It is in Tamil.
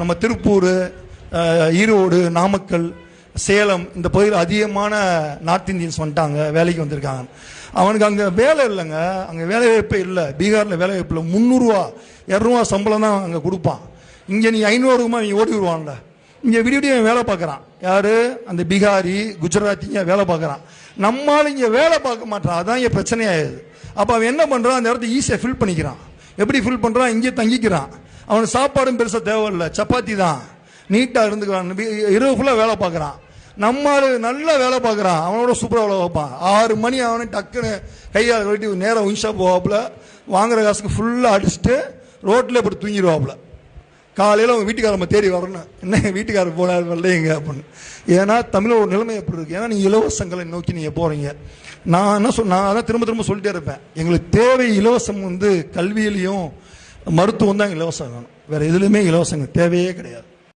நம்ம திருப்பூர், ஈரோடு, நாமக்கல், சேலம் இந்த பகுதியில் அதிகமான நார்த் இந்தியன்ஸ் வந்துட்டாங்க, வேலைக்கு வந்திருக்காங்க. அவனுக்கு அங்கே வேலை இல்லைங்க, அங்கே வேலை வாய்ப்பே இல்லை. பீகாரில் வேலை வாய்ப்பு இல்லை. 300 ரூபா 200 சம்பளம் தான் அங்கே கொடுப்பான். இங்கே நீ 500 நீ ஓடி விடுவான்ல. இங்கே விடிய வேலை பார்க்குறான். யார்? அந்த பீகாரி, குஜராத்திங்க வேலை பார்க்குறான். நம்மளால் இங்கே வேலை பார்க்க மாட்டான். அதான் இங்கே பிரச்சனையாகுது. அப்போ அவன் என்ன பண்ணுறான்? அந்த இடத்த ஈஸியாக ஃபில் பண்ணிக்கிறான். எப்படி ஃபில் பண்ணுறான்? இங்கே தங்கிக்கிறான். அவனுக்கு சாப்பாடும் பெருசாக தேவையில்லை, சப்பாத்தி தான், நீட்டாக இருந்துக்கிறான். இரவு ஃபுல்லாக வேலை பார்க்குறான். நம்மளு நல்லா வேலை பார்க்குறான், அவனோட சூப்பராக வேலை பார்ப்பான். 6 மணி அவனு டக்குன்னு கையால் கட்டி நேராக உயின்ஷா போவாப்புல, வாங்குற காசுக்கு ஃபுல்லாக அடிச்சுட்டு ரோட்டில் இப்படி தூங்கிடுவாப்புல. காலையில் அவங்க வீட்டுக்காரம்ப தேடி வரணும், என்ன வீட்டுக்காரர் போனார் வரலைங்க அப்படின்னு. ஏன்னா தமிழ் ஒரு நிலைமை எப்படி இருக்குது? ஏன்னா நீங்கள் இலவசங்களை நோக்கி நீங்கள் போகிறீங்க. நான் என்ன நான் அதான் திரும்ப திரும்ப சொல்லிட்டே இருப்பேன், எங்களுக்கு தேவை இலவசம் கல்வியிலையும் மருத்துவம் தான் இலவசம் வேணும். வேறு எதுலையுமே இலவசங்க தேவையே கிடையாது.